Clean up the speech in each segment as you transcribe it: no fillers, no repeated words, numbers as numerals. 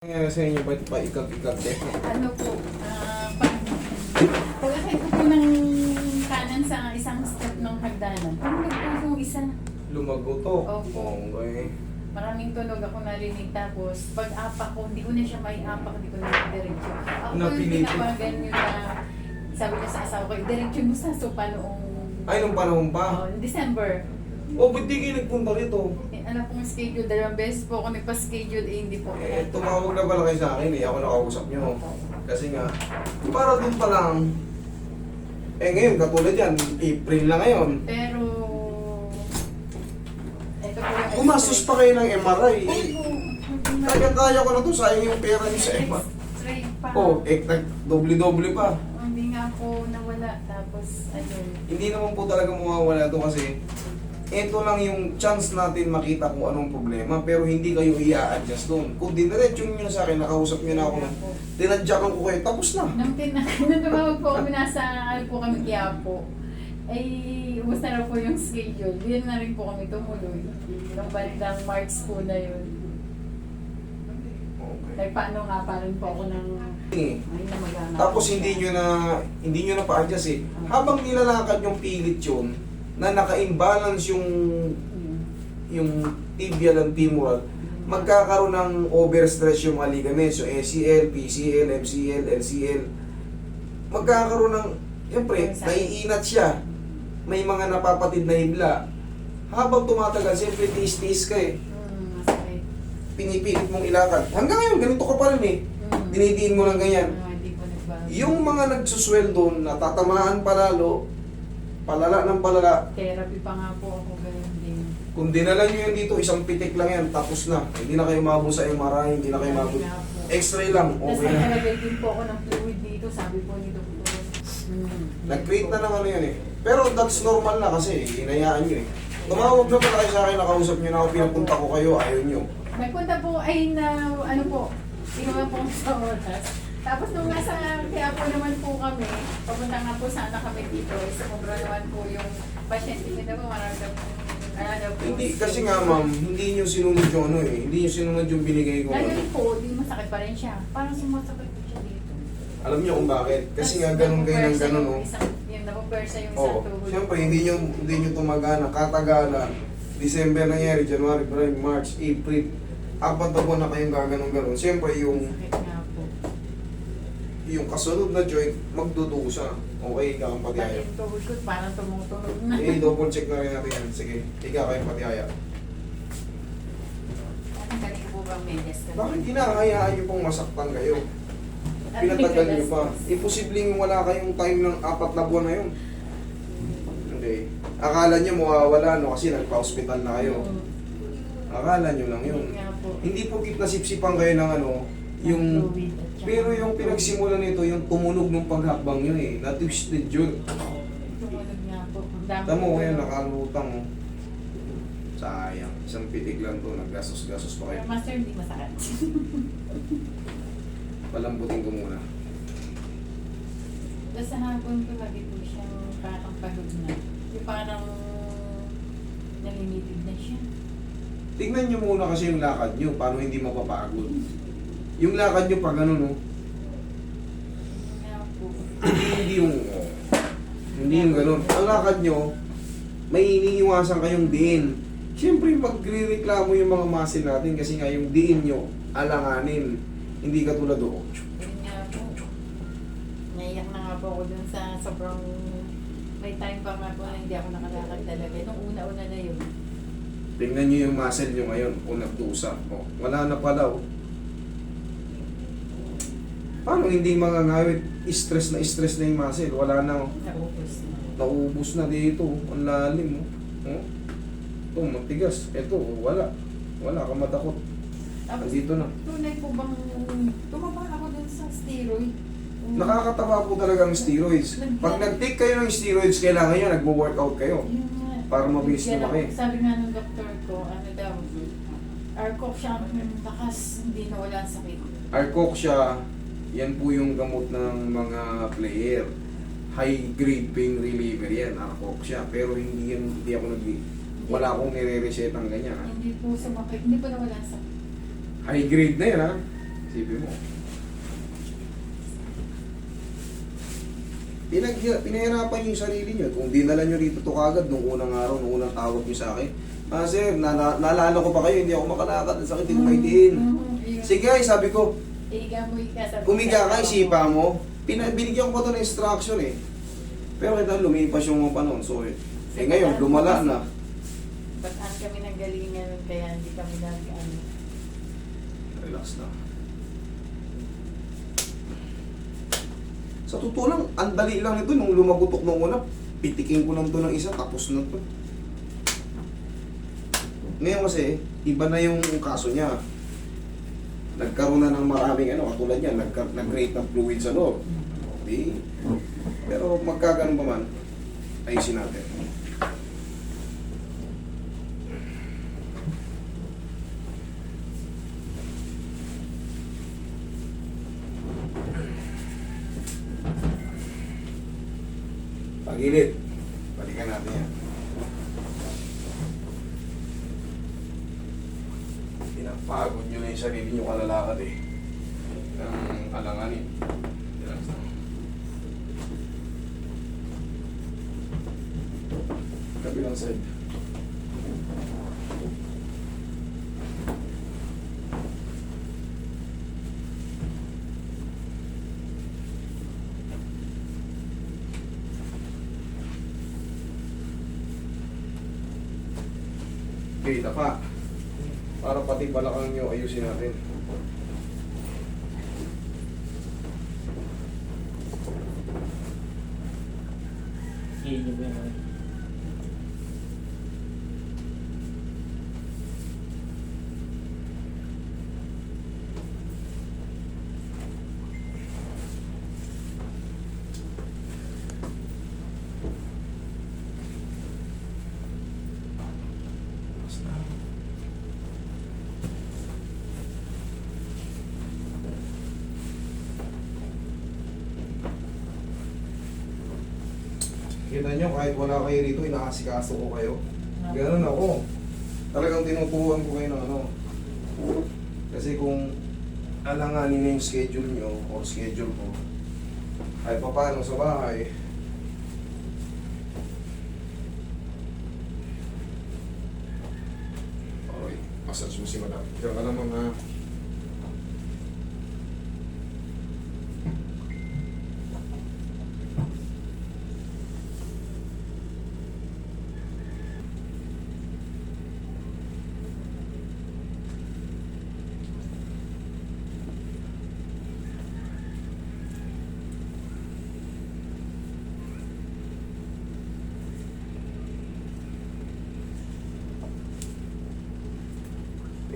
Nangyari sa inyo, ba't pa ikag-ikag din? Ano po, pag-akit ko po ng kanan sa isang step ng hagdanan, tumulog po yung isa. Lumagotok. Opo. Okay. Maraming tunog ako narinig, tapos pag-apak ko, hindi ko na siya may apak, hindi ko na diretso. Ako po yung Napilitin. pinapagan yun na sabi niya sa asawa ko, diretso mo sa sopa noong Ay, nung panahon pa? December. Ba't di kayo nagpunta rito? Ano pong schedule, 2 beses po ako nagpa-schedule, hindi po. Tumawag na pala kayo sa akin ako nakausap nyo. Kasi nga, para dun pa lang, ngayon, katulad yan, April na ngayon. Pero, ito po yung Gumastos pa kayo ng MRI. Opo. Kaya ko na to, sayang yung pera nyo sa MRI. X-ray pa. Doble-doble pa. Hindi nga po nawala. Tapos, ayun. Hindi naman po talaga mawawala to kasi ito lang yung chance natin makita kung anong problema, pero hindi kayo i-a-adjust doon. Kung diniretso nyo na sa akin, nakausap nyo na ako, tinadyakan ko kayo, tapos na. Nung tumawag po kami, nasa ano po kami Quiapo, ay ubos na raw po yung schedule. Diyan na rin po kami tumuloy. Nung bandang March po na yun. Okay. Ay, paano nga pa rin po ako ng... Ay, na mag-anak. Tapos hindi nyo na pa-adjust eh. Habang nilalakad yung pilit yun, na naka-imbalance yung tibial and femoral, magkakaroon ng overstress yung mga ligaments, so ACL, PCL, MCL, LCL. Magkakaroon ng, siyempre, naiinat siya. May mga napapatid na hibla. Habang tumatagal, siyempre tiis-tiis ka eh. Masakit. Pinipilit mong ilakad. Hanggang ngayon, ganito ka pa rin eh. Dinidiin mo lang ganyan. Hindi po nagbago. Yung mga nagsusweldo, natatamaan palalo, palala ng palala. Therapy pa nga po ako, ganun din. Kung dinala nyo yan dito, isang pitik lang yan, tapos na. Hindi na kayo mabong sa MRI, hindi na kayo mabong. X-ray lang, Tapos okay na. nagkalagay din po ako ng fluid dito, sabi po ni Doktor. Nag-create na ng ano yan eh. Pero that's normal na kasi, hinayaan nyo eh. Tumawag na pala kayo sa akin, nakausap nyo na ako, pinapunta ko kayo, ayaw nyo. Nagpunta po ay na, ano po, inuman po sa oras. Tapos nung nasa kaya po naman po kami, papunta nga po sana kami dito, sumobra naman po yung pasyente. Kita po marami po, Hindi, kasi nga ma'am, hindi nyo sinunod yung ano eh. Hindi nyo sinunod yung binigay ko. ngayon po, di masakit pa rin siya. Parang sumasakit po siya dito. Alam nyo kung bakit? Kasi nga Tapos ganun kayo ng napupersa ganun yung oh. Yung napupersa yung isang Oh, tuhod. siyempre hindi nyo tumagana, katagalan. December nangyari, January, February, March, April. 4 na buwan na kayong gaganon-ganon. Siyempre yung Sakit nga po. kasunod na joint, magdudusa. Okay, ikaw ang Pati patihaya. yung tuhod ko, parang tumutunog na. Double check na rin natin yan. Sige, ikaw kayong patihaya. Anong galing po bang medyas ka? Bakit kinakayaan nyo pong masaktan kayo? Pinatagal nyo pa. Imposibleng wala kayong time ng 4 na buwan na yun. Hindi. Akala nyo mawawala no kasi nagpa-hospital na kayo. Akala nyo lang yun. Hindi nga po. Hindi po nasipsipan kayo ng ano, yung... Fluid at saka- Pero yung pinagsimulan nito, yung tumunog ng paghakbang nyo eh. Na-twisted yun. Tumunog nga po. Ang dami Tama mo po kaya tulog. nakalutang mo. Sayang. Isang pitik lang to. Naggasos-gasos pa kayo. Pero master, hindi masakit. Palambutin ko muna. Tapos sa hapon ko, lagi po siyang parang pagod na. Yung parang nalimitig na siya. Tingnan nyo muna kasi yung lakad nyo. Paano hindi mapapagod. Yung lakad nyo pag ano no. Nga po. Hindi yung ganun. Ang lakad nyo, may iniiwasan kayong diin. Siyempre magre-reklamo yung mga muscle natin kasi nga yung diin nyo, alanganin. Hindi katulad doon. Yun nga po. Naiyak na nga po ako dun sa sobrang... May time pa nga po na hindi ako nakalakad talaga. Nung una-una na yun. Tingnan nyo yung muscle nyo ngayon kung nagdusa. Oh, wala na pala oh. Paano hindi mga ngawit? Stress na yung muscle. Wala na oh. Naubos na. Naubos na dito. Ang lalim oh. Oh. Ito, matigas. Ito, wala. Wala ka matakot. Tapos, Andito na. tunay po bang tumaba ako dun sa steroid? Nakakataba po talaga ang steroids. Pag nag-take kayo ng steroids, kailangan nyo, nagwo-workout kayo. Yun nga. Para mabilis Kaya lumaki. Sabi nga ng doktor ko, ano daw, Arcoc siya, lakas, hindi na wala ang sakit. Arcoxia, yan po yung gamot ng mga player. High-grade pain reliever yan, Arcoxia. Pero hindi ako wala akong nire-resetang ganyan. Ha? Hindi po sumakit, hindi po na wala ang sakit. High grade na yan ha. Isipin mo. Pinahirapan niyo yung sarili niyo. Kung dinala niyo rito to kagad nung unang araw, nung unang tawag niyo sa akin, sir, naalala ko pa kayo, hindi ako makalakad, ang sakit, hindi ko maitiin. Sige, sabi ko, Iga mo, sabi umiga ka, isipa mo. Binigyan ko pa ito ng instruction eh. Pero kita lumipas yung mga panahon. So, ngayon, lumala na. Bataan kami ng galingan, kaya hindi kami nag-ano. Relax na. Sa totoo lang, ang dali lang ito. Nung lumagutok nung una, pitikin ko lang ito ng isa, tapos na ito. Ngayon kasi, iba na yung kaso niya. Nagkaroon na ng maraming katulad niya, nag-create ng fluid sa loob. Okay. Pero magkaganon pa man, ayusin natin. Pagilid. Balikan natin yan. Pinapagod nyo na yung sarili nyo kalalakad eh. Ng alanganin. Relax na. Kabilang side. Kita pa. Para pati balakang nyo ayusin natin. Hindi ba yan? Kita nyo, kahit wala kayo rito, inaasikaso ko kayo. Ganun ako. Talagang tinuturuan ko kayo ng Kasi kung alanganin na yung schedule nyo, o schedule ko, ay paano sa bahay, okay, massage mo si madam. Diyan ka naman ha.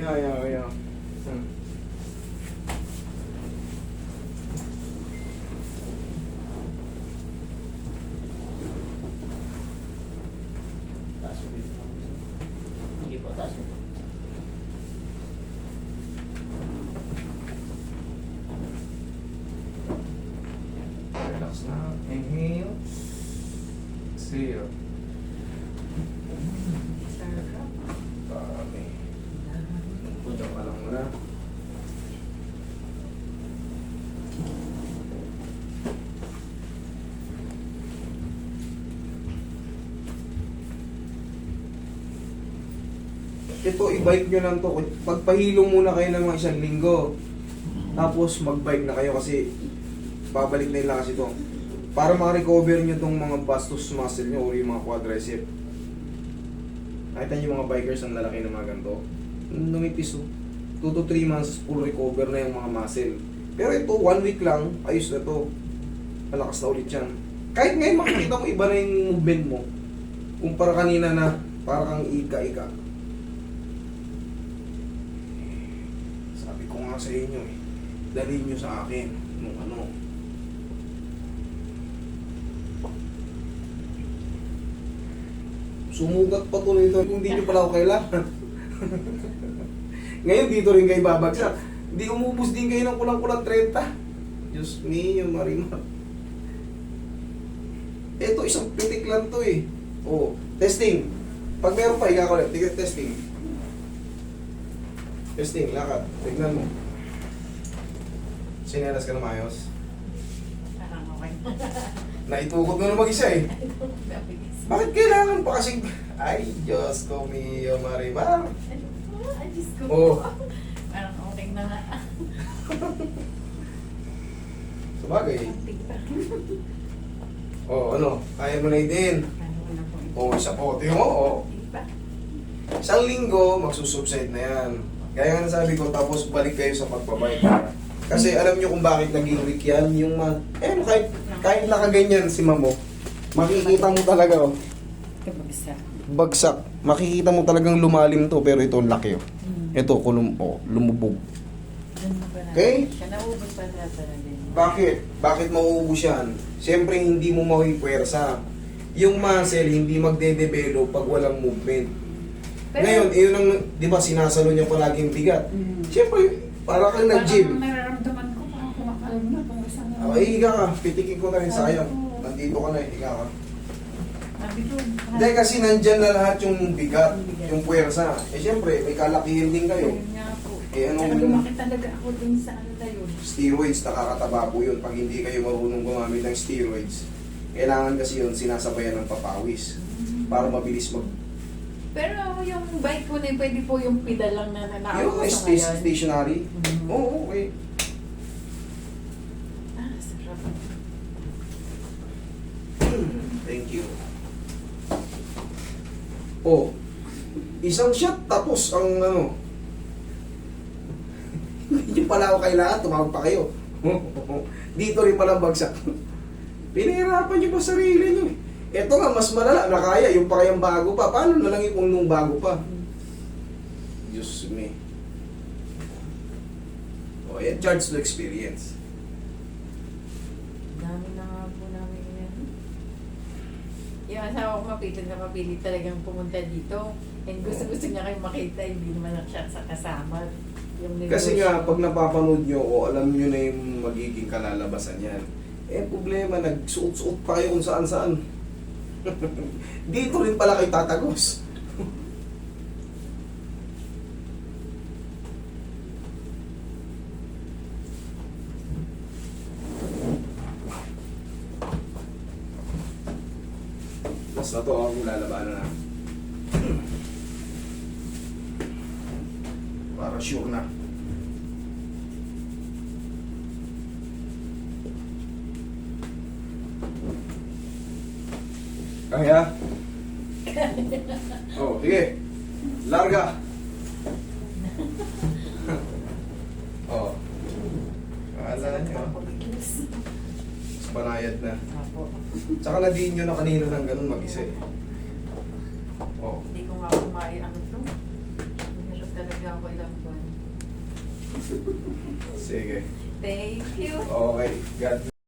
Yeah. Taas mo dito. Sige po, taas mo. Relax na. Inhale. Exhale. Dami. Punta pa lang muna. Ito, i-bike nyo lang to. Pagpahilo muna kayo ng mga 1 linggo. Tapos mag-bike na kayo kasi babalik na yung lakas ito. Para ma-recover nyo itong mga vastus muscle nyo o yung mga quadricep. Nakita nyo yung mga bikers ang lalaki ng mga ganito. Numipis 2 to 3 months full recover na yung mga muscle. Pero ito, 1 week lang, ayos na to. Malakas na ulit yan. Kahit ngayon makikita mo iba na yung movement mo. Kumpara kanina na parang kang ika-ika. Sabi ko nga sa inyo dalhin nyo sa akin nung sumugat pa tuloy ito kung di nyo pala ako kailangan. Ngayon dito rin kayo babagsak. Hindi umubos din kayo ng kulang-kulang 30. Diyos mio, Marimar. Ito, isang pitik lang to eh. Oh, testing. Pag meron pa, higa ko ulit. Testing. Testing, lakad. Tignan mo. Sinelas ka na maayos. Parang okay. Naitukod mo na mag-isa eh. Bakit kailangan pa kasi... Ay, Diyos ko, Mio Marimar. Ay, Diyos ko. Oo. Parang okay na nga. Sabagay. Ano? Kaya mo na din. Isa po. Tingnan mo, Isang linggo, magsusubside na yan. Gaya nga nasabi ko, tapos balik kayo sa pagbabike. Kasi alam nyo kung bakit naging weak yan, yung kahit nakaganyan si mamo, makikita mo talaga, bagsak. Makikita mo talagang lumalim to, pero ito laki, Ito, lumubog. Okay? Naubos pa na talaga. Bakit? Bakit mauubos yan? Siyempre, hindi mo mawipwersa. Yung muscle, hindi magde-develop pag walang movement. Ngayon, yun ang, di ba, sinasalo niya palaging bigat. Siyempre, para kang nag-gym. Parang nararamdaman ko, parang kumakalong na itong isang... Ay, higa ka. Pitikin ko na rin, sayang. Nandito ka na, higa ka. Hindi, kasi nandyan na lahat yung bigat, yung puwersa. Eh, siyempre, may kalakihin din kayo. Saka lumaki talaga ako din sa ano na yun. Steroids, nakakataba po yun. Pag hindi kayo marunong gumamit ng steroids, kailangan kasi yun sinasabayan ng papawis para mabilis mag... Pero yung bike ko na yun, pwede po yung pedal lang na Yung nakauso ngayon. stationary? Oo, okay. Sarap. Thank you. Isang shot tapos ang ano. Hindi pala ako kailangan, tumawag pa kayo. Dito rin pala bagsak. Pinahirapan niyo pa sarili niyo eh. Ito nga, mas malala na kaya, yung pa kayang bago pa. Paano na lang yung nung bago pa? Diyos me. Yan, charge to experience. Dami na nga po namin yan. Yung asawa ko mapilit talagang pumunta dito. And gusto niya kayong makita, hindi naman lang siya sa kasama. Yung Kasi negosyo. nga, pag napapanood nyo o alam nyo na yung magiging kalalabasan yan, problema, nagsuot-suot pa kayo kung saan-saan. Dito rin pala kayo tatagos. Last na to, ako lalabanan na. Para sure na. Kaya? Sige. Larga. Kala nyo. Mas banayad na. Tsaka nadiin nyo na kanina ng ganun mag-isa eh. Hindi ko nga kumain ang ito. Hirap talaga ako ilang buwan. Sige. Thank you. Okay. God